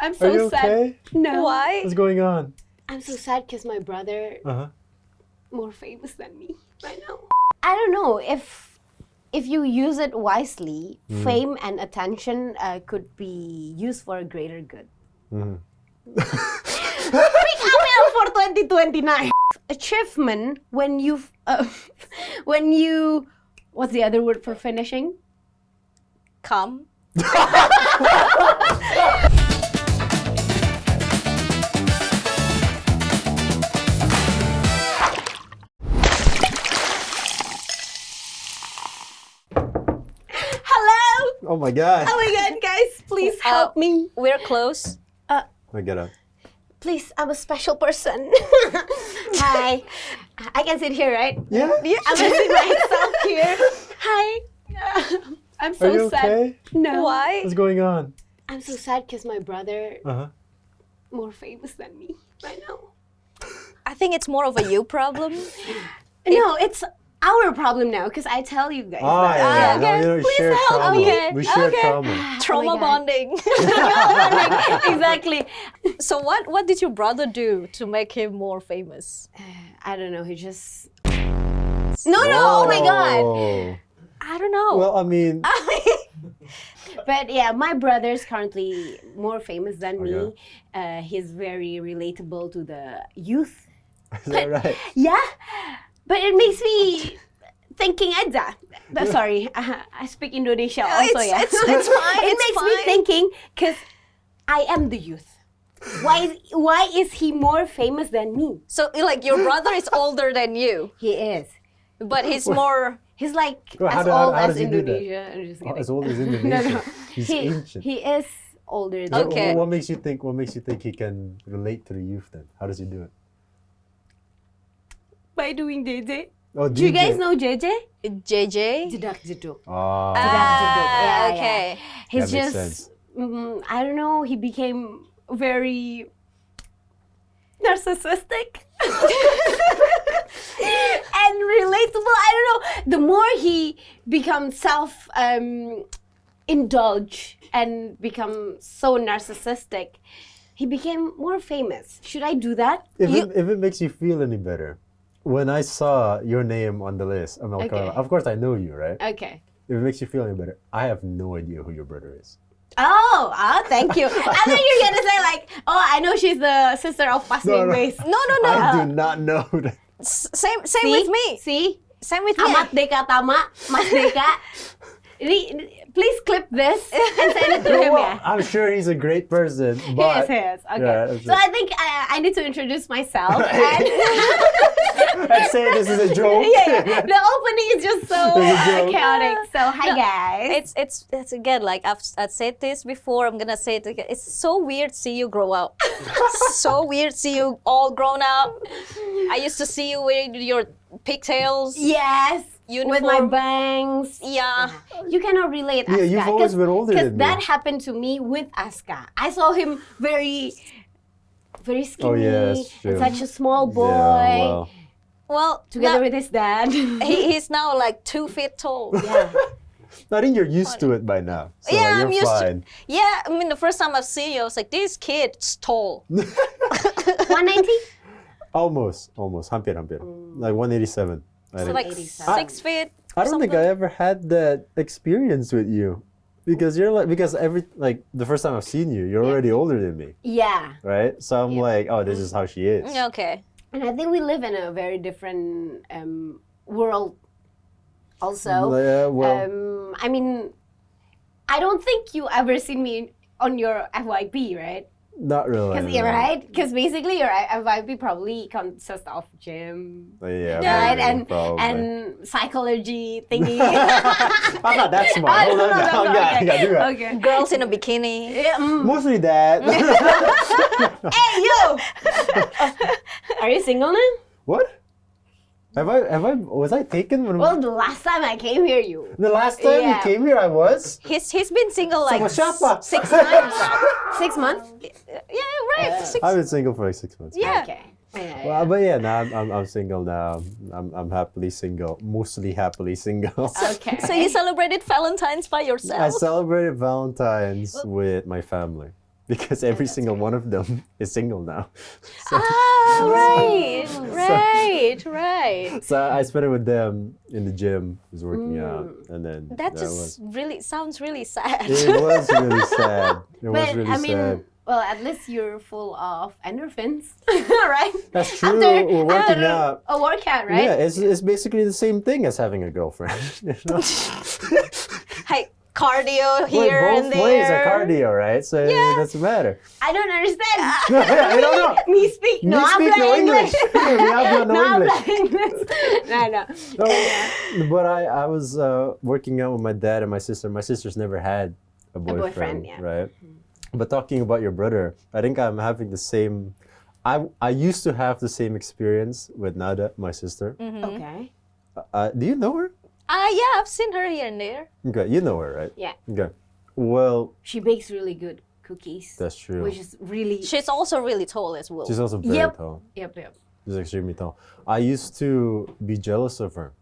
I'm Are you so sad. okay? No. Why? What's going on? I'm so sad because my brother Uh-huh. more famous than me right now. I don't know if you use it wisely, fame and attention could be used for a greater good. Pick Amel for 2029. Achievement when you what's the other word for finishing? Come. Hello. Oh my god. Oh my God, guys, please help me. We're close. I get up. Please, I'm a special person. Hi. I can sit here, right? Yeah? I'm gonna sit myself here. Hi. I'm so Are you sad. okay? No. Why? What's going on? I'm so sad because my brother Uh-huh. more famous than me right now. I think it's more of a you problem. No, it's our problem now because I tell you guys. Oh, that. yeah. okay. No, you know, we Please share help trauma. me. We share Okay. trauma. Trauma God. bonding. Exactly. So what did your brother do to make him more famous? I don't know. He just. No, oh my God. Oh. I don't know. Well, I mean, But yeah, my brother's currently more famous than me. Okay. He's very relatable to the youth. is that right? Yeah, but it makes me thinking aja. But sorry, I speak Indonesia also. it's- Yeah, it's fine, It it's makes me fine. thinking because I am the youth. Why is he more famous than me? So like your brother is older than you, He is. but he's more. He's like Well, as how old does as he do that? Indonesia. I'm just kidding. As old as Indonesia. No. He's he, ancient. He is older than Okay. What makes you think? What makes you think he can relate to the youth? Then, how does he do it? by doing JJ. Oh, Do you DJ. guys know JJ? JJ? Jedak jeduk. Oh, Yeah, okay. He's That makes just, I don't know, he became very narcissistic and relatable. I don't know. The more he becomes indulge and become so narcissistic, he became more famous. Should I do that? if it makes you feel any better, when I saw your name on the list, Amel Okay. Carla, of course I know you, right? Okay. If it makes you feel any better, I have no idea who your brother is. Oh, thank you. I thought you were gonna say like, oh, I know she's the sister of Pasming No. Base. No. I do not know that. Same with me. See? Same with me. Amat Deka Tama, Mas Deka. Please clip this and send it to him, yeah. I'm sure he's a great person, He but is. Okay. Yeah, that's So it. I think I need to introduce myself. And I'd say this is a joke. yeah. The opening is just so It's a joke. chaotic. So hi guys. It's again like I've said this before. I'm gonna say it again. It's so weird to see you grow up. So weird to see you all grown up. I used to see you with your pigtails. Yes. With my Uniform. bangs. Yeah. You cannot relate, Aska. Yeah, you've always been older than me. Because that happened to me with Aska. I saw him very skinny, yes, and true. such a small boy, Yeah, well, Well, together now- with his dad. he's now like 2 feet tall. yeah. I think you're used to it by now. So Yeah, you're I'm used fine. to. Yeah, I mean the first time I've seen you, I was like, this kid's tall. 190? Almost. Hampir. Like 187. I So think. like 87. 6 feet. I don't think I ever had that experience with you. Because the first time I've seen you, you're already older than me, Yeah. right? So I'm like, oh, this is how she is. Okay. And I think we live in a very different world also. Yeah, well, I mean, I don't think you ever seen me on your FYP, right? not really. Because no. right? Because basically your FYP probably consists of gym, Yeah, right? maybe, probably. And psychology thingy. I'm not that smart. Hold on, No, I gotta do that. Okay. Girls in a bikini. Yeah, Mostly that. Hey, yo! Are you single now? What? Was I taken when Well, the last time I came here, you. the last time Yeah. you came here I was? He's been single like Sama siapa? 6 times. 6 months? Yeah, right. 6. I've been single for like 6 months. Yeah. Okay. Yeah, Well, but yeah, now I'm single now. I'm happily single, mostly happily single. Okay. So you celebrated Valentine's by I yourself? celebrated Valentine's with my family. because every single one of them is single now. Ah, right. So I spent it with them in the gym, was working out, and then That just really sounds really sad. It was really sad. It was But really I mean, sad. well, at least you're full of endorphins, right? That's true. After- We're working after out. A workout, right? Yeah, it's basically the same thing as having a girlfriend. You know? Hey, cardio Well, here both and there. ways are cardio, right? So it doesn't matter. I don't understand. I don't know. Me speak no Me speak habla no English. English. Me habla no habla English. English. No. No, but I was working out with my dad and my sister. My sister's never had a boyfriend, yeah. right? But talking about your brother, I think I'm having the same. I used to have the same experience with Nada, my sister. Okay. Do you know her? Yeah, I've seen her here and there. Okay, you know her, right? Yeah. Okay. Well, She bakes really good cookies. that's true. Which is really. She's also really tall as well. She's also very Yep. tall. Yep. She's extremely tall. I used to be jealous of her.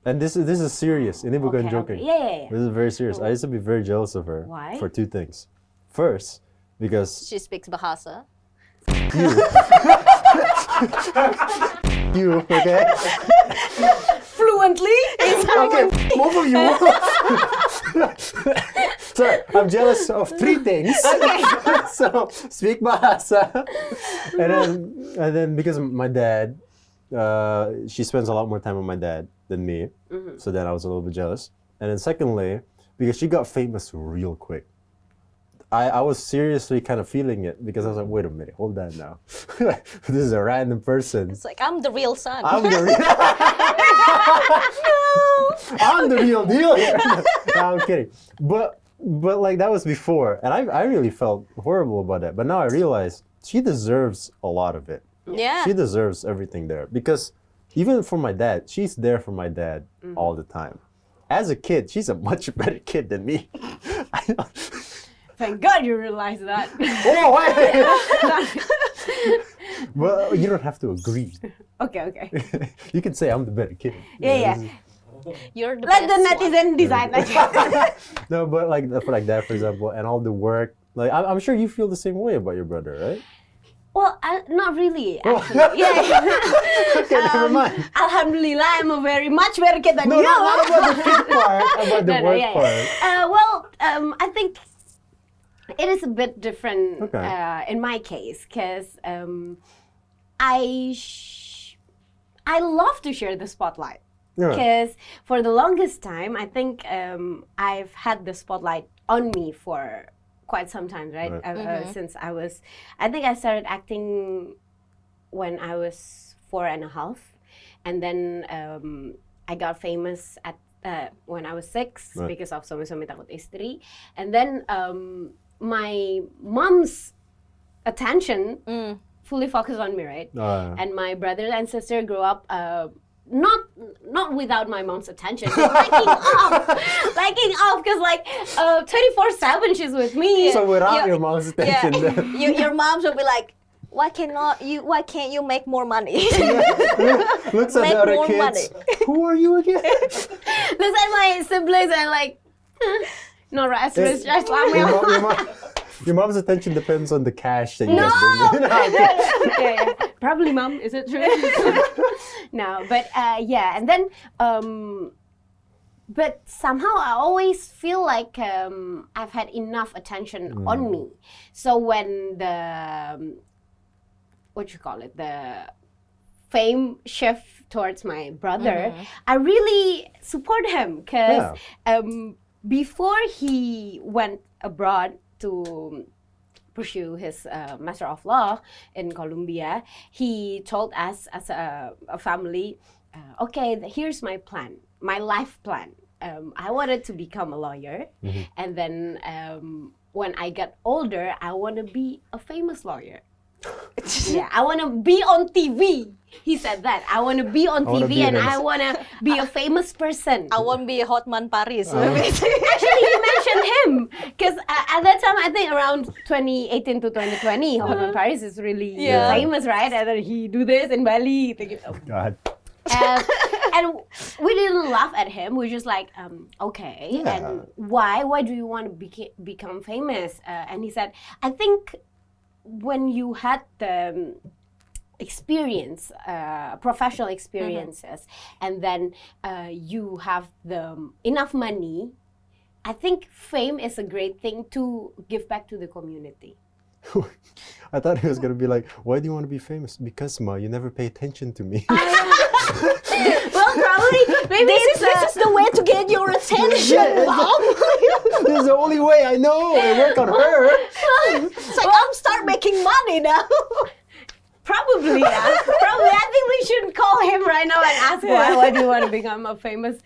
And this is serious. Hindi ko Okay, joking. okay. Yeah. This is very serious. I used to be very jealous of her. Why? For two things. First, because She speaks Bahasa. you, okay? Fluently. Okay, both of you. So, I'm jealous of three things. So, speak Bahasa. And then because my dad, she spends a lot more time with my dad than me. So then I was a little bit jealous. And then secondly, because she got famous real quick. I was seriously kind of feeling it because I was like, wait a minute, hold on now. This is a random person. It's like, I'm the real son. I'm the real I'm the real deal here. No, I'm kidding. But like that was before. And I really felt horrible about that. But now I realize she deserves a lot of it. Yeah. She deserves everything there. Because even for my dad, she's there for my dad all the time. As a kid, she's a much better kid than me. Thank God you realized that. Oh, wait. Well, you don't have to agree. Okay. You can say I'm the better kid. Yeah. You're the Let the best one. netizen decide. No, but like that, for example, and all the work. Like I'm sure you feel the same way about your brother, right? Well, not really, actually. Yeah. Okay, never mind. Alhamdulillah, I'm a much better kid than No, you. not about the kid part, about the work part. I think it is a bit different Okay. in my case because I love to share the spotlight. Yeah. Because for the longest time, I think I've had the spotlight on me for quite some time, right? Since I think I started acting when I was 4.5, and then I got famous at when I was 6 because of Suami-Suami Takut Istri, and then my mom's attention fully focused on me, right? And my brother and sister grew up not without my mom's attention, but liking off because like 24/7 she's with me. So without your mom's attention, then. Your moms will be like, why can't you make more money? Looks at Make the other more kids. money. Who are you again? Looks at my siblings and like, no rest, Your mom's attention depends on the cash that you No! guys bring in. yeah. Probably, mom. Is it true? No, but yeah, and then, but somehow I always feel like I've had enough attention on me. So when the the fame shift towards my brother, I really support him because before he went abroad to pursue his Master of Law in Columbia, he told us as a family, okay, here's my plan, my life plan. I wanted to become a lawyer, and then when I got older, I want to be a famous lawyer. Yeah, I want to be on TV. He said that. I want to be on TV and I want to be a famous person. I won't be a Hotman Paris. Actually, he mentioned him because at that time, I think around 2018 to 2020, Hotman Paris is really famous, right? And then he do this in Bali. God. And we didn't laugh at him. We just like, okay. Yeah. And why? Why do you want to become famous? And he said, I think when you had the experience, professional experiences, and then you have the enough money, I think fame is a great thing to give back to the community. I thought he was gonna be like, why do you want to be famous? Because Ma, you never pay attention to me. Well, probably, maybe This is the way to get your attention, Mom. This is the only way I know. I work on her. It's like, I'm start making money now. Probably, yeah. Probably. I think we should call him right now and ask why do you want to become a famous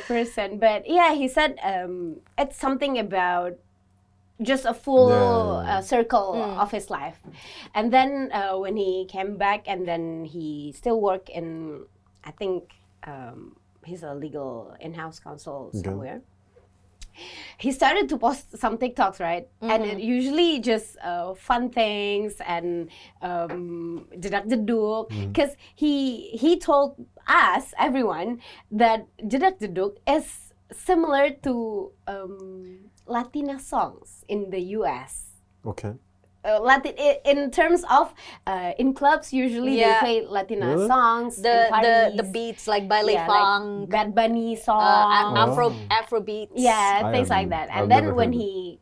person. But yeah, he said it's something about just a full circle of his life. And then when he came back, and then he still worked in, I think he's a legal in-house counsel somewhere. He started to post some TikToks, right? And it usually just fun things and jedak jeduk. Because he told us, everyone, that jedak jeduk is similar to Latina songs in the US. Okay. Latin in terms of in clubs usually they play Latina songs. The beats like baile funk, like Bad Bunny song, Afro beats. yeah, things like that. And then when he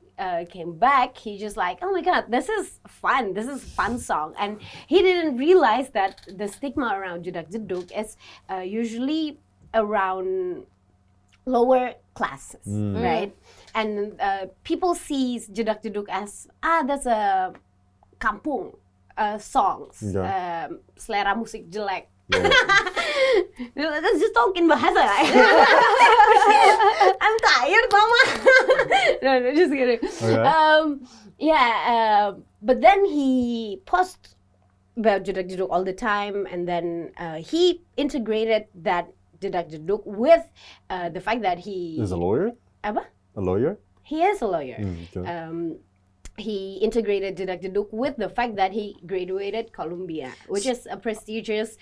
came back, he just like, oh my god, this is fun. This is fun song. And he didn't realize that the stigma around jedak jeduk is usually around lower classes, right? And people see jedak jeduk as that's a kampung songs, selera musik jelek. Let's just talk in bahasa. I'm tired, Mama. No, just kidding. Okay. But then he posts about jedak jeduk all the time, and then he integrated that jedak jeduk with the fact that he is a lawyer. Apa? A lawyer? He is a lawyer. Okay. He integrated jedak jeduk with the fact that he graduated Columbia, which is a prestigious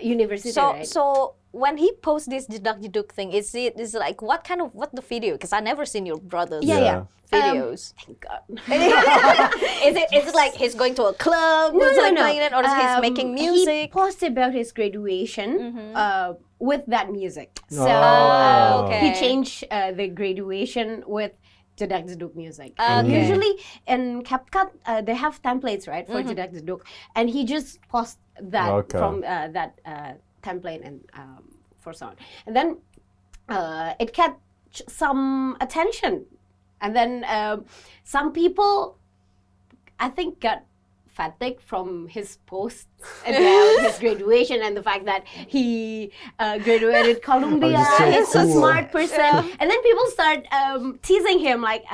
university. Right? So when he posts this jedak jeduk thing, is like what the video? Because I never seen your brother's videos. Thank God. Is it like he's going to a club No. or he's making music? He posted about his graduation with that music. So he changed the graduation with jedak jeduk music. Usually in CapCut they have templates, right, for jedak jeduk, and he just posts that from that template and for song, and then it got some attention, and then some people, I think, got fatigued from his posts about his graduation and the fact that he graduated Columbia. He's a smart person. And then people start teasing him like,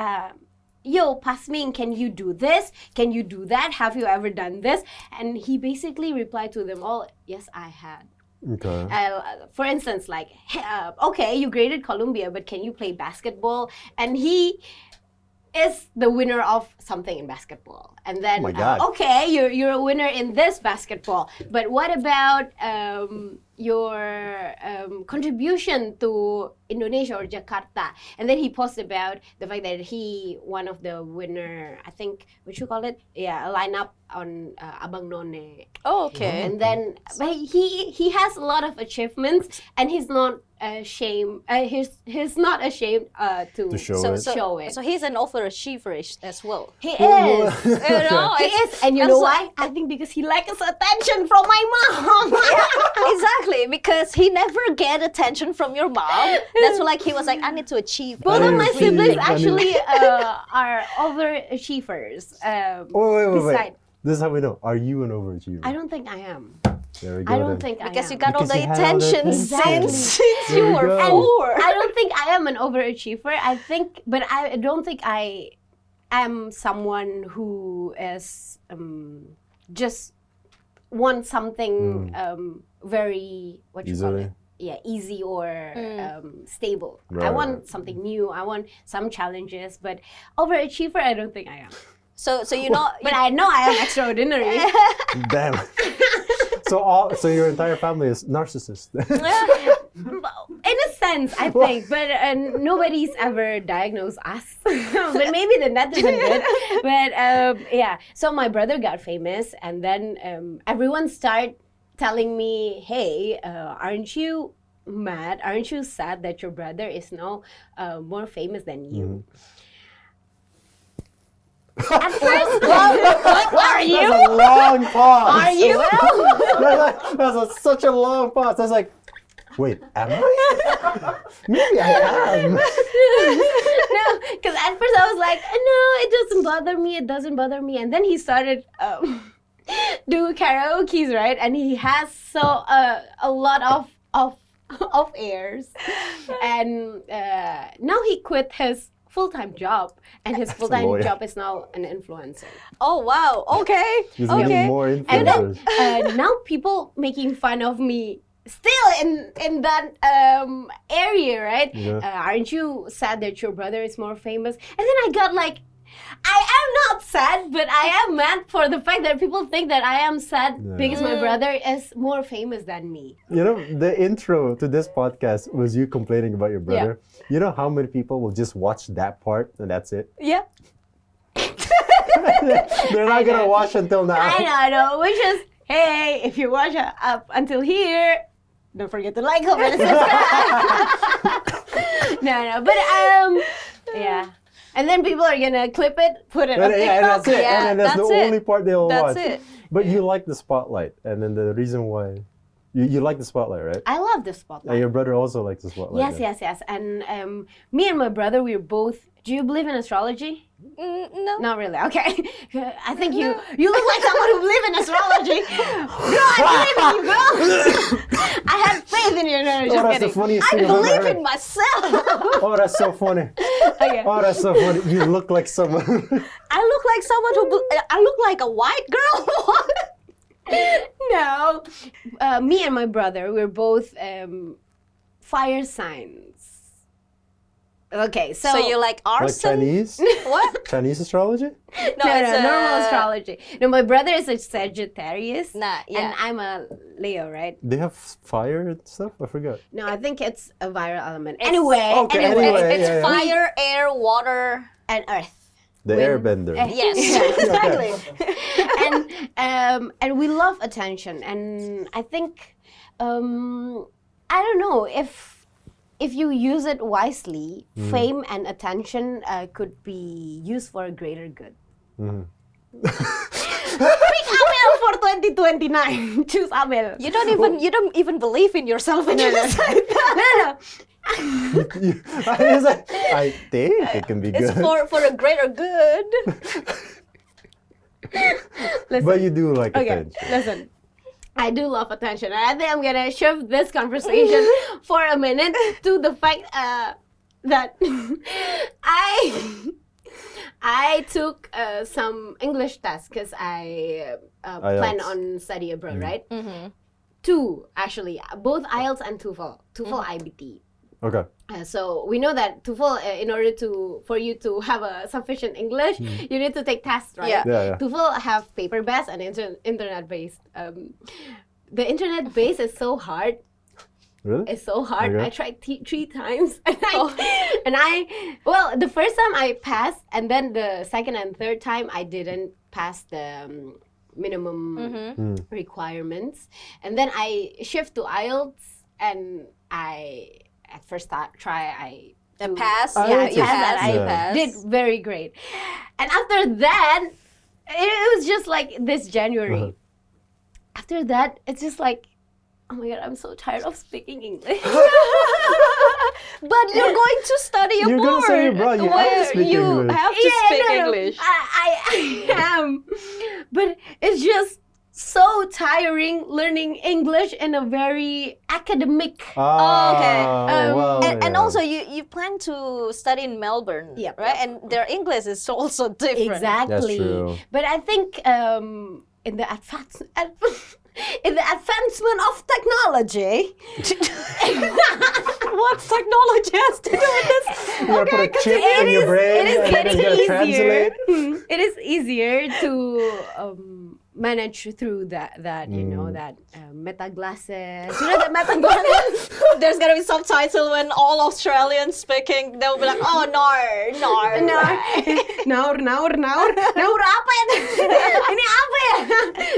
yo, Pasming, can you do this? Can you do that? Have you ever done this? And he basically replied to them all, yes, I had. Okay. For instance, like, okay, you graded Columbia, but can you play basketball? And he is the winner of something in basketball. And then, okay, you're a winner in this basketball, but what about your contribution to Indonesia or Jakarta? And then he posts about the fact that he, one of the winner, I think, what you call it? Yeah, a lineup on Abang None. Oh, okay. And then, but he has a lot of achievements, and he's not ashamed. He's not ashamed to show it. So he's an overachiever as well. He is. You know, he is. And you know why? I think because he likes attention from my mom. Exactly, because he never get attention from your mom. That's why, like, he was like, I need to achieve. Both of my siblings actually are overachievers. Wait. This is how we know. Are you an overachiever? I don't think I am. There we go. I don't think I am. Because you got all the attention since you were 4. I don't think I am an overachiever. But I don't think I am someone who is just want something very, what you call it? Yeah, easy or stable. Right. I want something new. I want some challenges. But overachiever, I don't think I am. So you know, but I know I am extraordinary. Damn. So your entire family is narcissist. In a sense, I think, but nobody's ever diagnosed us. But maybe the netizen did. But yeah, so my brother got famous, and then everyone started telling me, "Hey, aren't you mad? Aren't you sad that your brother is now more famous than you?" At first, are you? That's a long pause. Are you? That's such a long pause. I was like, wait, am I? Maybe I am. No, because at first I was like, no, it doesn't bother me. It doesn't bother me. And then he started do karaoke's, right? And he has a lot of airs. And now he quit his full-time job, and his full-time lawyer. job is now an influencer. Oh wow. Okay. He's Okay. getting more And influencers. then now people making fun of me still in that area, right? Yeah. Aren't you sad that your brother is more famous? And then I got like, I am not sad, but I am mad for the fact that people think that I am sad Yeah. because my brother is more famous than me. You know, the intro to this podcast was you complaining about your brother. You know how many people will just watch that part and that's it? Yeah. They're not gonna watch until now. I know, which is, hey, if you watch up until here, don't forget to like, comment, and subscribe. No, but yeah. And then people are gonna clip it, put it on And, yeah, and TikTok. that's it. Yeah, and then that's that's the it. only part they'll That's watch. it. But you like the spotlight, and then the reason why you like the spotlight, right? I love the spotlight. And your brother also likes the spotlight. Yes. And me and my brother, we're both. Do you believe in astrology? No. Not really. Okay. I think you look like someone who believes in astrology. No, I believe in you, girl. I have faith in you. No, Oh, just that's the kidding. funniest I thing I've ever believe heard. in myself. Oh, that's so funny. Okay. Oh, that's so funny. You look like someone. I look like someone I look like a white girl. No. Me and my brother, we're both fire signs. Okay, so So you like Like arson? Chinese? What? Chinese astrology? No, no, it's normal astrology. No, my brother is a Sagittarius. Nah, yeah. And I'm a Leo, right? They have fire and stuff? I forgot. No, I think it's a viral element. It's- Anyway, Okay, It's, anyway, it's yeah, yeah. fire, air, water. and Earth. The Wind. airbender. Yes, Yeah. exactly. And we love attention, and I think I don't know if you use it wisely, fame and attention could be used for a greater good. Pick Amel for 2029. Choose Amel. You don't even believe in yourself when you say that. No. I think it can be It's good. for a greater good. Listen. But you do like Okay, attention. listen. I do love attention, and I think I'm gonna shift this conversation for a minute to the fact that I took some English tests because I plan IELTS. on study abroad, right? Two actually, both IELTS and TOEFL. TOEFL IBT. Okay. So we know that TOEFL, in order for you to have a sufficient English, you need to take tests, right? Yeah. Yeah, yeah. TOEFL have paper-based and internet-based. The internet-based is so hard. Really? It's so hard. Okay. I tried 3 times, and well, the first time I passed, and then the second and third time I didn't pass the minimum requirements, and then I shift to IELTS, and at first try I Pass. Oh, Yeah, it's you a- pass. I You Yeah. pass. did very great, and after that, it was just like this January. After that, it's just like, oh my god, I'm so tired of speaking English. But you're going to study abroad. You're gonna say abroad, you have to where speak you English. have to speak no, English. I am, but it's just so tiring learning English in a very academic. Ah, okay. well, And yeah. also, you plan to study in Melbourne, Yep, right? yep. And their English is also different. Exactly. true. But I think in the advancement of technology. What's technology has to do with this? You gotta put a chip in your brain it is and then getting you gotta easier. translate. It is easier to manage through that you know that meta glasses. You know that meta glasses. There's gonna be subtitle when all Australians speaking. They'll be like, oh no. Naur apa ya? Ini apa ya?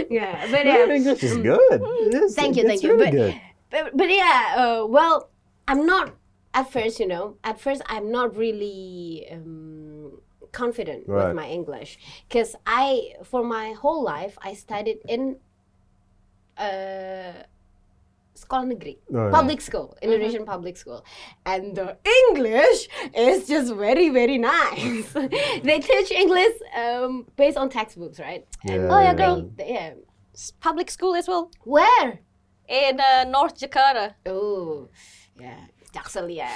Yeah, but Your English is good. Thank you. Really good. But yeah, well, I'm not at first. You know, I'm not really confident with my English because for my whole life I studied in sekolah negeri, public school, Indonesian public school, and the English is just very very nice. They teach English based on textbooks, right? Yeah. Oh yeah, girl. Yeah. Public school as well. Where? In North Jakarta. Oh, yeah, Jaksel, yeah.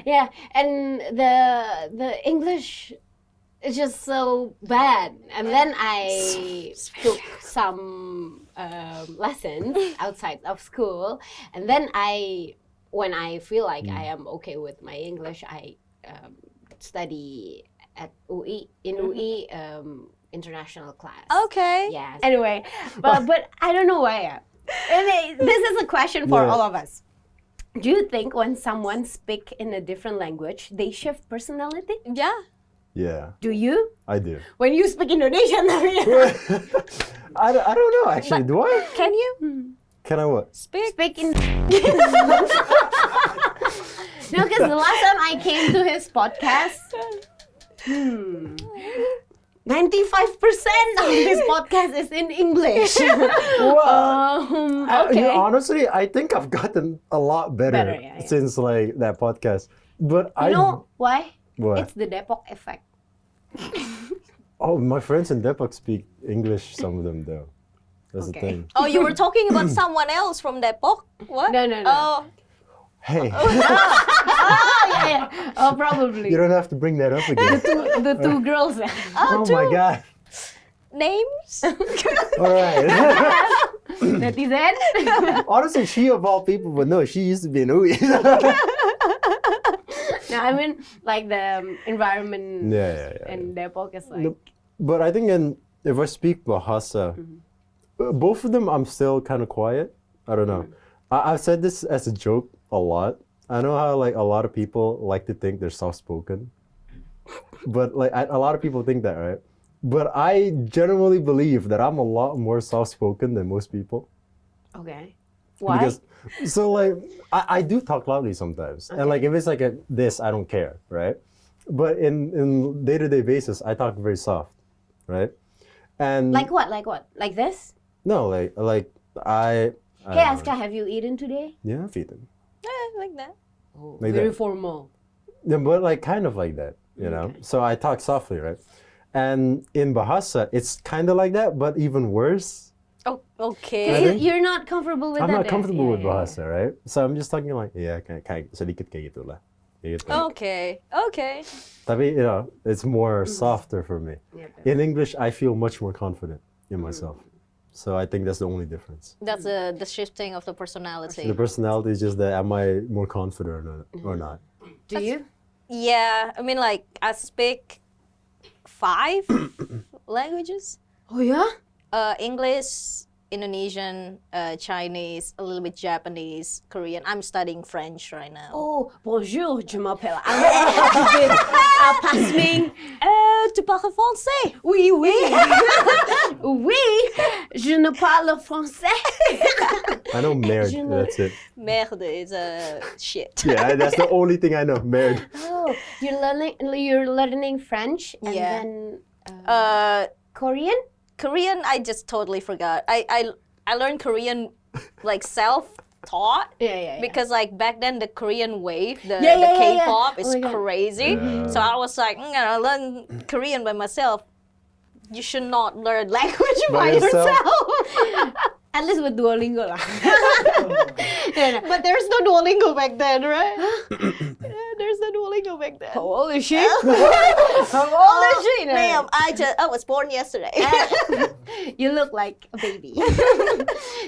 Yeah, and the English is just so bad. And then I took some lessons outside of school, and then when I feel like I am okay with my English, I study at UI international class. Okay. Yes. Anyway, but I don't know why. This is a question for all of us. Do you think when someone speak in a different language, they shift personality? Yeah. Yeah, Do you? I do. When you speak Indonesian, I don't know actually. Do I? Can you Can I what? speak? in. No, because the last time I came to his podcast, 95% of this podcast is in English. Okay. Honestly, I think I've gotten a lot better, yeah. since like that podcast. But You know why? What? It's the Depok effect. My friends in Depok speak English. Some of them though. That's the Okay. thing. Oh, you were talking about someone else from Depok? What? No. Oh, Hey, Yeah. Oh, probably. you don't have to bring that up again. The two girls. Oh my god. names? All right. Netizen. Honestly, she of all people, but no, she used to be an UI. No, I mean like the environment Yeah. in Depok is like. No, but I think if I speak Bahasa, both of them I'm still kind of quiet. I don't know. I've said this as a joke a lot. I know how like a lot of people like to think they're soft-spoken, but like a lot of people think that, right? But I genuinely believe that I'm a lot more soft-spoken than most people. Okay. Why? Because so like I do talk loudly sometimes, and like if it's like this, I don't care, right? But in day-to-day basis, I talk very soft, right? And Like what? Like this? no, like I Hey, Aska, have you eaten today? yeah, I've eaten. Like that. Oh, Like very that. formal. Yeah, but like kind of like that, you know. So I talk softly, right? And in Bahasa, it's kind of like that, but even worse. Oh, I okay. think- You're not comfortable with I'm that. not comfortable with yeah. Bahasa, right? So I'm just talking like, yeah, kayak sedikit kayak gitu lah. Kayak gitu. Okay. Tapi, you know, it's more softer for me. Yeah, In English, I feel much more confident in myself. So I think that's the only difference. That's the shifting of the personality. The personality is just that am I more confident or not? Do you? Yeah, I mean, like, I speak 5 languages. Oh yeah. English, Indonesian, Chinese, a little bit Japanese, Korean. I'm studying French right now. Oh, bonjour, je m'appelle Anne. Pasming. Tu parles français? Oui. Oui, je ne parle français. I know merde, Je know. that's it. Merde is shit. Yeah, that's the only thing I know, merde. Oh, you're learning French and Yeah. then Korean? Korean? I just totally forgot. I learned Korean like self-taught. Yeah. Because like back then the Korean wave, the Yeah. K-pop is Oh my God. crazy. Yeah. So I was like, I learn Korean by myself. You should not learn language by By yourself? yourself. At least with Duolingo lah. No. But there's no Duolingo back then, right? Yeah, there's no Duolingo back then. How old is she? How old is she? No. Ma'am, I was born yesterday. You look like a baby.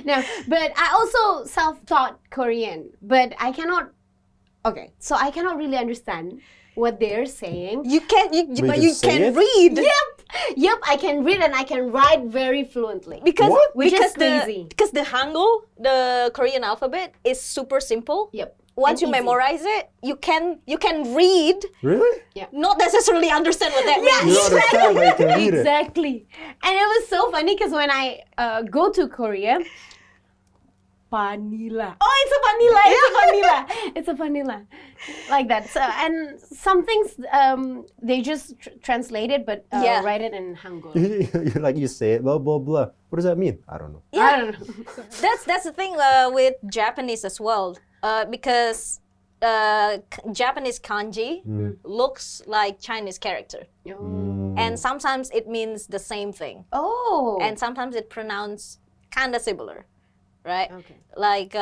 No, but I also self-taught Korean, but I cannot. Okay, so I cannot really understand what they're saying. You can't, But but you you can say can it? read. Yep. Yep, I can read and I can write very fluently. Because What? Which is because crazy. because the Hangul, the Korean alphabet, is super simple. Yep. Once And you easy. memorize it, you can read, Really? not necessarily understand what that You means. don't understand, but you can read it. Exactly. And it was so funny because when I go to Korea, vanilla. Oh, it's a vanilla. It's a vanilla. It's a vanilla. Like that. So, and some things they just translate it, but Yeah. write it in Hangul. You're like, you say it, blah, blah, blah. What does that mean? I don't know. I don't know. That's the thing with Japanese as well, because Japanese kanji looks like Chinese character, and sometimes it means the same thing, Oh. and sometimes it pronounced kind of similar, right? Okay. Like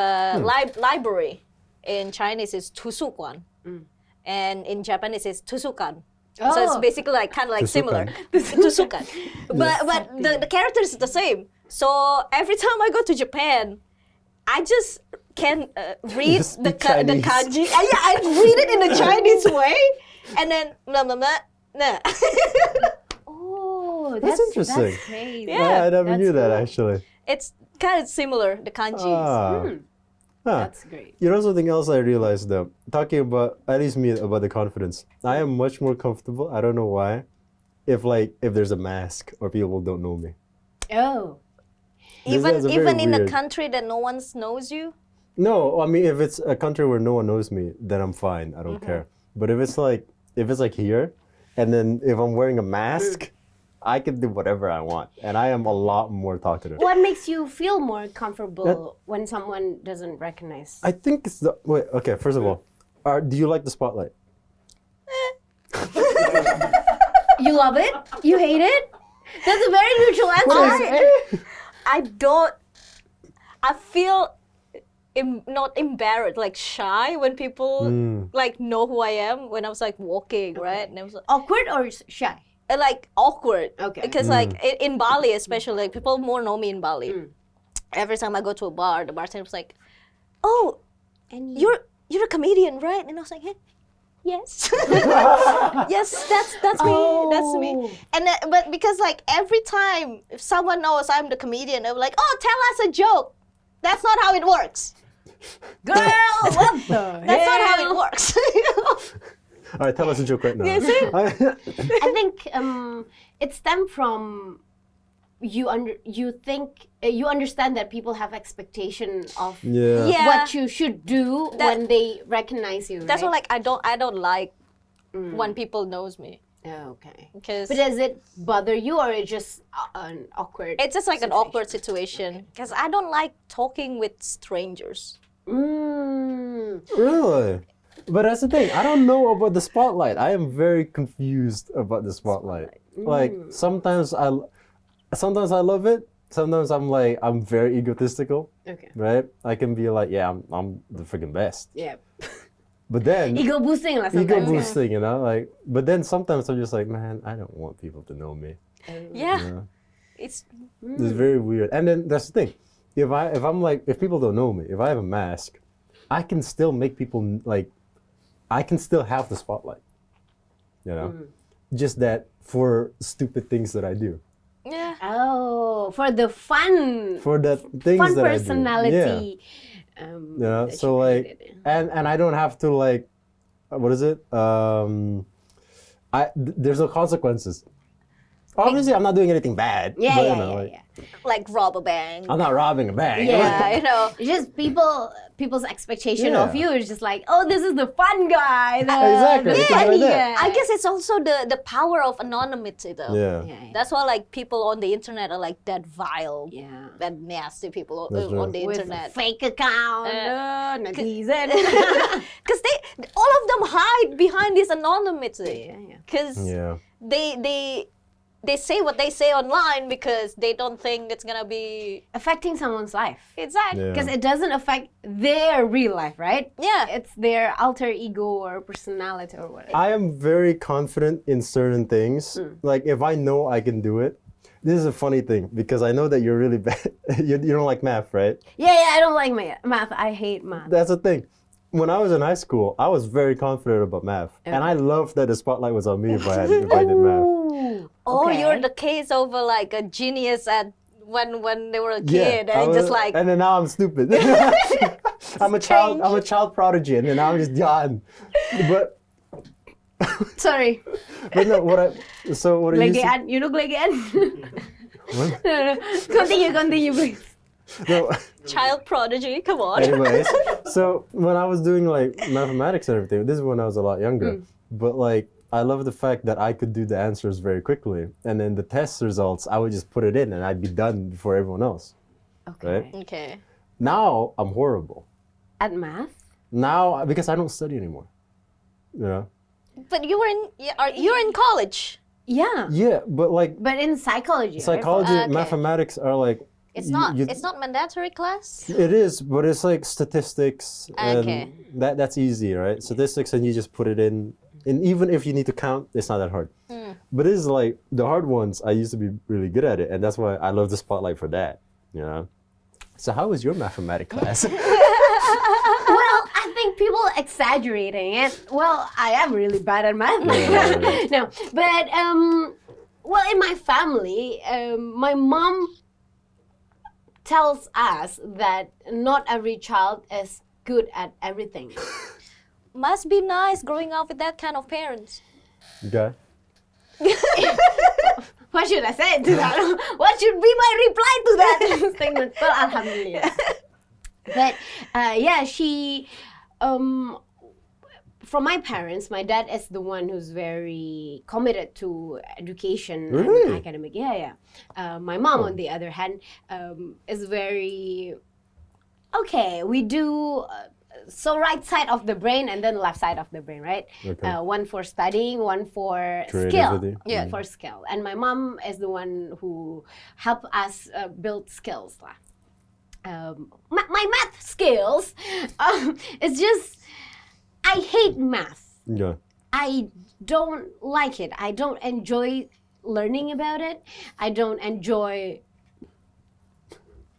library in Chinese is tusukan, and in Japanese is tusukan. So it's Oh. basically like kind of like similar. Tusukan. Tusukan. But the character is the same. So every time I go to Japan, I just can read Just the speak the Chinese. kanji. I read it in a Chinese way, and then blah blah blah. Nah. Oh, That's interesting. That's crazy. Yeah. I never That's knew that cool. actually. It's kind of similar, the kanjis. Ah. Huh. That's great. You know something else I realized though, talking about at least me about the confidence. I am much more comfortable. I don't know why. If there's a mask or people don't know me. Oh. That's very Even in a weird. country that no one knows you. No, I mean if it's a country where no one knows me, then I'm fine. I don't care. But if it's like here, and then if I'm wearing a mask, I can do whatever I want, and I am a lot more talkative. What makes you feel more comfortable when someone doesn't recognize? I think it's the wait. Okay, first of all, do you like the spotlight? You love it? You hate it? That's a very neutral answer. I don't. I feel not embarrassed, like shy when people like know who I am when I was like walking, right? And I was like, Awkward or shy? like awkward. Okay. Because like in Bali, especially, like people more know me in Bali. Every time I go to a bar, the bartender was like, "Oh, And you're a comedian, right?" And I was like, "Hey, yes, yes, that's me, that's me." Oh. And but because like every time if someone knows I'm the comedian, they're like, "Oh, tell us a joke." That's not how it works. girl, what the That's not how hell? it works. All right, tell us a joke right now. You see? I think it stemmed from you understand that people have expectation of Yeah. Yeah. what you should do when they recognize you. That's right? what like I don't like when people knows me Oh, okay. because But does it bother you or it's just an awkward? it's just like an awkward situation because I don't like talking with strangers. Really? But that's the thing. I don't know about the spotlight. I am very confused about the spotlight. Like sometimes I love it. Sometimes I'm very egotistical, Okay. right? I can be like, yeah, I'm the freaking best. Yeah. But then Ego boosting lah ego sometimes. boosting, you know, like. But then sometimes I'm just like, man, I don't want people to know me. Yeah, You know? it's It's very weird. And then that's the thing. If people don't know me, if I have a mask, I can still make people like, I can still have the spotlight. You know, just that for stupid things that I do, yeah. Oh, for the fun for the things fun that personality. I do. You know, that so you like, created. and I don't have to like, what is it? There's no consequences. Obviously, I'm not doing anything bad. Yeah, but, yeah, you know, yeah, like, yeah. Like rob a bank. I'm not robbing a bank. Yeah, you know. It's just people's expectation Yeah. of you is just like, oh, this is the fun guy, the, Exactly, the it's like funny that. guy. I guess it's also the power of anonymity though. Yeah. Yeah, That's why like people on the internet are like that vile, yeah. that nasty people on, That's on right. the With internet. fake account, netizen. Because all of them hide behind this anonymity. yeah, yeah. Because Yeah. they say what they say online because they don't think it's gonna be Affecting someone's life. exactly. Yeah. Because it doesn't affect their real life, right? Yeah. It's their alter ego or personality or whatever. I am very confident in certain things. Like if I know I can do it. This is a funny thing because I know that you're really bad. you don't like math, right? Yeah, I don't like math. I hate math. That's the thing. When I was in high school, I was very confident about math, and I loved that the spotlight was on me if I did math. Ooh. Oh, Okay. you're the case of like a genius at when they were a Yeah, kid, I and was- just like and then now I'm stupid. I'm a child prodigy, and then now I'm just done. But Sorry. no, what I used to, Glegean. You know Glegean? what? No. Continue, please. No. child prodigy. Come on. Anyways, so when I was doing like mathematics and everything, this is when I was a lot younger. But like, I love the fact that I could do the answers very quickly, and then the test results, I would just put it in, and I'd be done before everyone else. Okay. Right? Okay. Now I'm horrible. At math? Now because I don't study anymore. You know? But you were in you're in college. Yeah. Yeah, but like But in psychology. psychology, Okay. and mathematics are like. It's you- not you- it's not mandatory class. It is, but it's like statistics, and Okay. that's easy, right? Statistics, and you just put it in, and even if you need to count, it's not that hard. But it's like the hard ones. I used to be really good at it, and that's why I love the spotlight for that. You know. So how was your mathematics class? Well, I think people exaggerating it. Well, I am really bad at math. Yeah. No, but well, in my family, my mom tells us that not every child is good at everything. Must be nice growing up with that kind of parents. Okay. What should I say to that? What should be my reply to that statement? Well, alhamdulillah. But yeah, she, from my parents, my dad is the one who's very committed to education Really? and academic. Yeah. My mom, on the other hand, is very okay. We do. So right side of the brain and then left side of the brain, right? Okay. One for studying, one for skill. Creativity. Yeah. For skill. And my mom is the one who helped us build skills. My math skills, it's just, I hate math. Yeah. I don't like it. I don't enjoy learning about it. I don't enjoy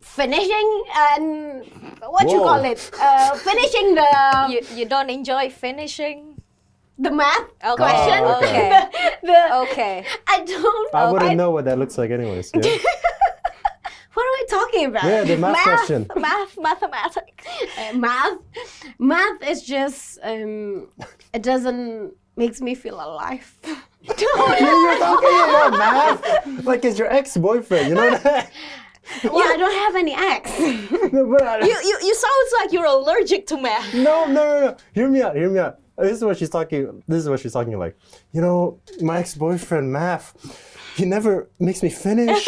finishing and what you Whoa. call it? Finishing You don't enjoy finishing? the math Okay. question. Oh, okay. Okay. Okay. I don't. I wouldn't know what that looks like, anyways. Yeah. What are we talking about? Yeah, the math question. Mathematics. Math is just it doesn't makes me feel alive. You're talking about math like it's your ex-boyfriend. You know that? Well, I don't have any ex. No, but I- You sounds like you're allergic to math. No. Hear me out. This is what she's talking like. You know, my ex-boyfriend, math, he never makes me finish.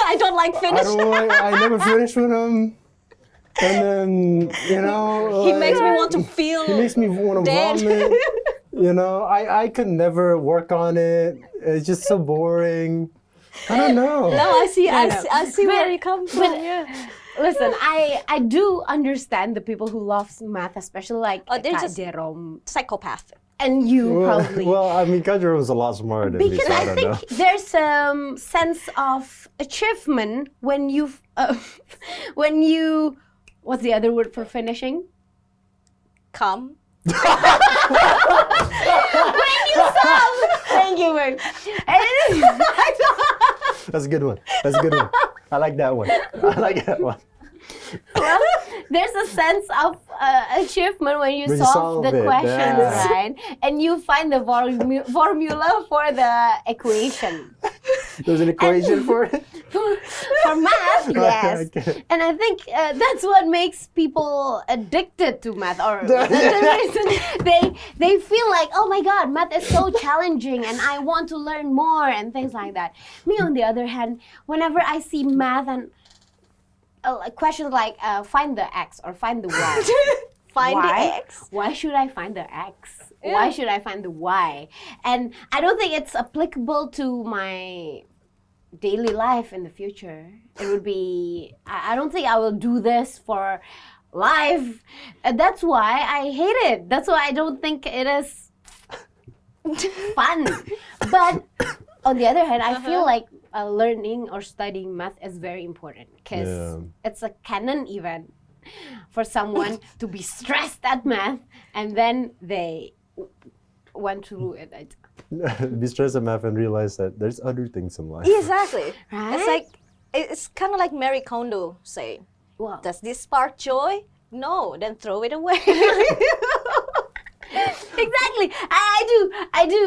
I don't like finish. I never finish with him. And then, you know, He makes me want to feel he makes me want to dead. vomit. You know, I could never work on it. It's just so boring. I don't know. No, I see. No, no. I see where you come from. but- Yeah. Listen, I do understand the people who love math, especially like Oh, they're Kak just- Jerome Psychopath. and you probably. Well, I mean, Kajiro was a lot smarter than me, Because so I I don't think know. there's some sense of achievement when when you, what's the other word for finishing? Come. When you solve. Thank you, man. That's a good one. I like that one. Well, there's a sense of achievement when you When you solve solve the it, questions, yeah. right? And you find the formula for the equation. There's an equation for it. For math, yes. Okay. And I think that's what makes people addicted to math, or the reason they feel like, oh my God, math is so challenging, and I want to learn more and things like that. Me, on the other hand, whenever I see math and questions like find the x or find the y. Find Why? the X. Why should I find the x? Why should I find the y? And I don't think it's applicable to my daily life in the future. It would be, I don't think I will do this for life. And that's why I hate it. That's why I don't think it is fun. But on the other hand, I feel like learning or studying math is very important because Yeah. it's a canon event for someone to be stressed at math and then they went through it. be stressed at math and realize that there's other things in life. Exactly. Right? It's like it's kind of like Marie Kondo saying, Wow. "Does this spark joy? No, then throw it away." Exactly. I do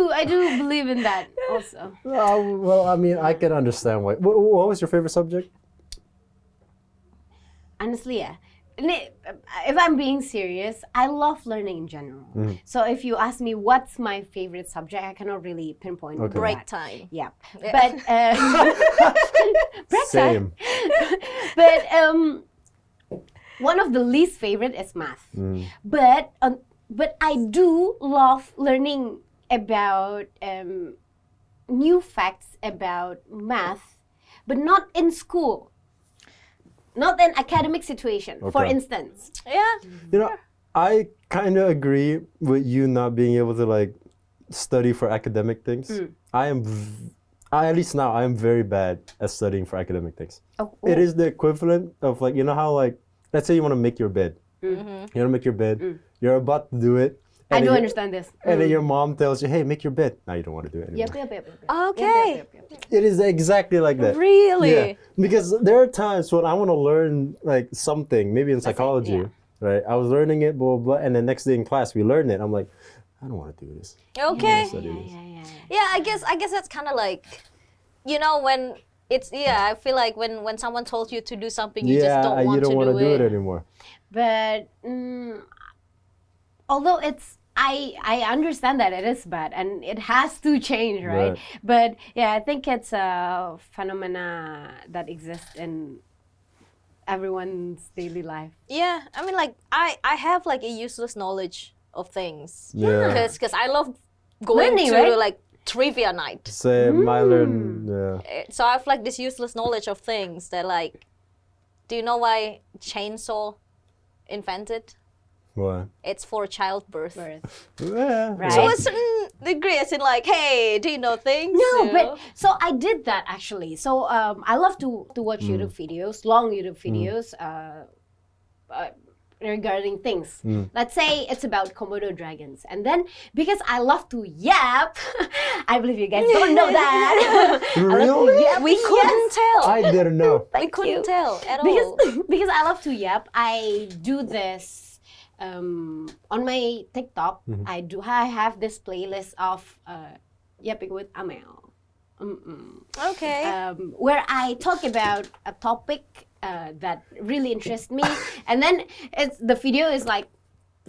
believe in that also. Well, I mean, I can understand why. What was your favorite subject? Honestly, yeah. If I'm being serious, I love learning in general. So if you ask me what's my favorite subject, I cannot really pinpoint Okay. Break that. time. Yeah. Yeah. But break time. Same. But one of the least favorite is math. But I do love learning about new facts about math, but not in school. Not in academic situation. For Okay. instance, Yeah. You know, I kind of agree with you not being able to like study for academic things. At least now, I am very bad at studying for academic things. oh, It is the equivalent of like, you know how like, let's say you want to make your bed. You want to make your bed. You're about to do it. I and do then understand this. And then your mom tells you, hey, make your bed. Now you don't want to do it anymore. Yep. Okay. It is exactly like that. Really? Yeah, because there are times when I want to learn like something, maybe in psychology, yeah. right? I was learning it, blah, blah, blah, and the next day in class we learned it. I'm like, I don't want to do this. Okay. Study this. Yeah, I guess that's kind of like, you know, when it's I feel like when someone told you to do something, you just don't want you don't to want do to do it. it anymore. But although it's I understand that it is bad and it has to change, right? Right. But yeah, I think it's a phenomena that exists in everyone's daily life. Yeah, I mean, like I have like a useless knowledge of things. Yeah. Because I love going Learning, to right? like trivia night. Say, my learn, yeah. So I have like this useless knowledge of things that like, do you know why chainsaw invented? What? It's for childbirth. Birth. Yeah. Right. To a certain degree, as in like, hey, do you know things? No, You but know? so I did that actually. So I love to watch YouTube videos, long YouTube videos, regarding things. Let's say it's about Komodo dragons, and then because I love to yap, I believe you guys don't know that. Really? We couldn't tell. I didn't know. We couldn't tell at all. Because I love to yap, I do this on my TikTok. I have this playlist of yapping with Amel. Okay. Where I talk about a topic that really interests me, and then the video is like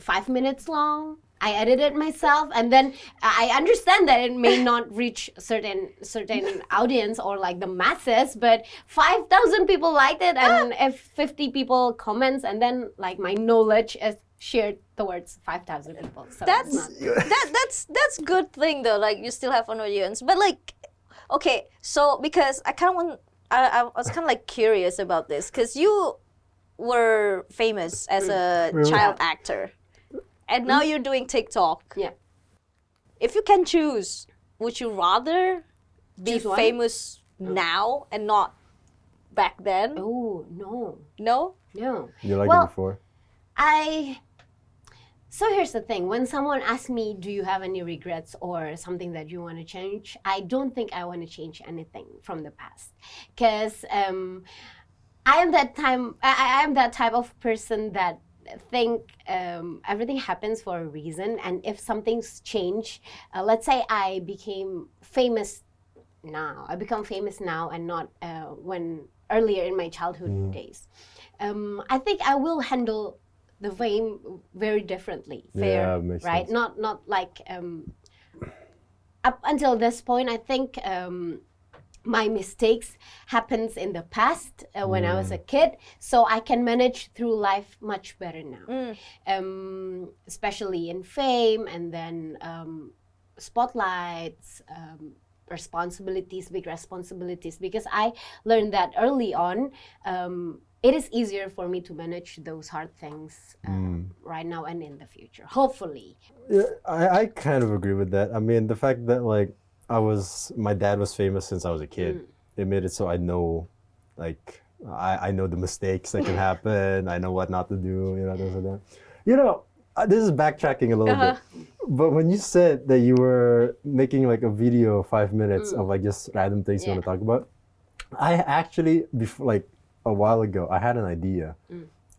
5 minutes long. I edit it myself, and then I understand that it may not reach certain audience or like the masses, but 5,000 people liked it, and if 50 people comments, and then like my knowledge is shared towards 5,000 people. So that's it's not, that's good thing though. Like you still have an audience, but like, okay, so because I kind of want, I was kind of like curious about this because you were famous as a child actor, and now you're doing TikTok. yeah. If you can choose, would you rather be Choose one? famous now and not back then? Oh no, No. You like Well, it before? So here's the thing. When someone asks me, do you have any regrets or something that you want to change? I don't think I want to change anything from the past. Because I am that type of person that think everything happens for a reason. And if something's changed, let's say I become famous now and not when earlier in my childhood days. I think I will handle the fame very differently. Yeah, makes right? sense. Not like up until this point. I think my mistakes happens in the past when I was a kid, so I can manage through life much better now. Especially in fame, and then spotlights. Big responsibilities, because I learned that early on. It is easier for me to manage those hard things right now and in the future, hopefully. Yeah, I kind of agree with that. I mean, the fact that like my dad was famous since I was a kid. It made it so I know, like, I know the mistakes that can happen. I know what not to do. You know, things like that. You know, this is backtracking a little bit. But when you said that you were making like a video 5 minutes of like just random things you want to talk about, I actually before like a while ago I had an idea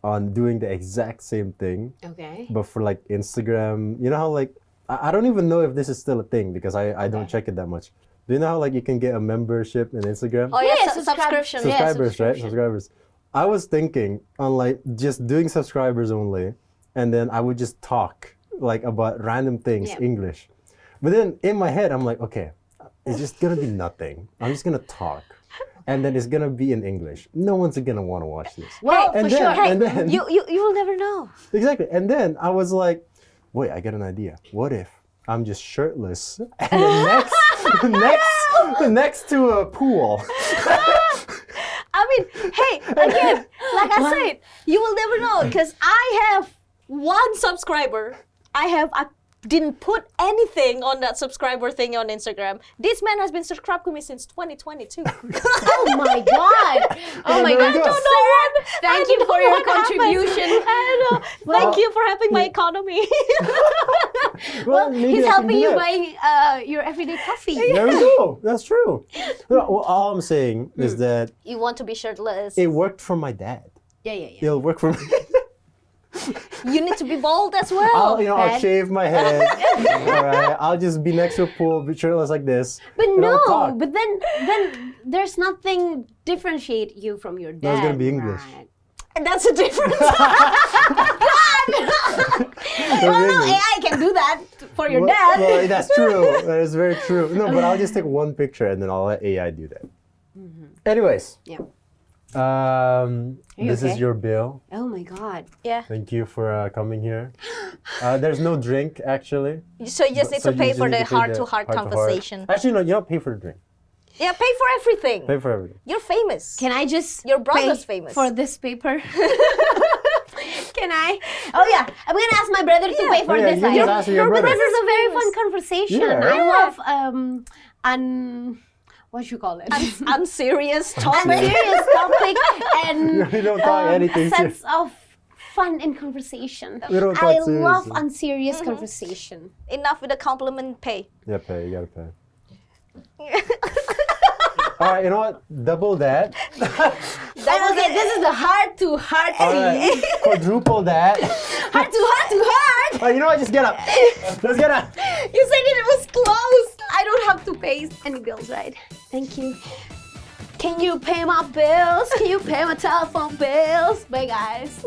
on doing the exact same thing. Okay. But for like Instagram, you know how like I don't even know if this is still a thing because I don't check it that much. Do you know how like you can get a membership in Instagram? Oh yeah, Yeah, subscription. Subscribers, right? subscription. Subscribers. I was thinking on like just doing subscribers only, and then I would just talk like about random things, English. But then in my head, I'm like, okay, it's just gonna be nothing. I'm just gonna talk, and then it's gonna be in English. No one's gonna want to watch this. Well, And for then- sure. and then- You will never know. Exactly. And then I was like, wait, I got an idea. What if I'm just shirtless and then next to a pool? I mean, hey, again, like I said, you will never know because I have 1 subscriber. I didn't put anything on that subscriber thing on Instagram. This man has been subscribed to me since 2022. Oh my God! Oh my there God! you go. Sir, thank you for your what happened. contribution. I know. Thank you for helping my economy. Well, maybe He's I can helping do you that. buying your everyday coffee. There we go. That's true. No, well, all I'm saying is that You want to be shirtless. it worked for my dad. Yeah. It'll work for me. You need to be bald as well. I'll Dad. shave my head. All right. I'll just be next to a pool, be shirtless like this. But and I'll no, talk. but then there's nothing differentiate you from your dad. it's gonna be English. Right? And that's a difference. Well, no, AI can do that for your dad. Well, that's true. That is very true. No, but I'll just take one picture and then I'll let AI do that. Anyways, Yeah. you this is okay? your bill. Oh my God. Yeah. Thank you for coming here. There's no drink actually. So you just need So to you pay just for need the to pay heart-to-heart conversation. Actually, no, you don't pay for the drink. Yeah, pay for everything. Pay for everything. You're famous. Can I just Your brother's pay famous. for this paper? Can I? Oh yeah, I'm gonna ask my brother to pay for Yeah, this. you just ask your brother. This is a very fun conversation. Yeah. I love what you call it? Unserious topic. Serious topic and We don't talk anything a sense of fun in conversation. We don't I talk love seriously. unserious conversation. Enough with the compliment pay. Yeah, pay. You gotta pay. All right, you know what? Double that. Okay, this is the heart to heart All thing. right, quadruple that. Heart to heart to heart. Oh, you know what? Just get up. Let's get up. You said it was close. I don't have to pay any bills, right? Thank you. Can you pay my bills? Can you pay my telephone bills? Bye, guys.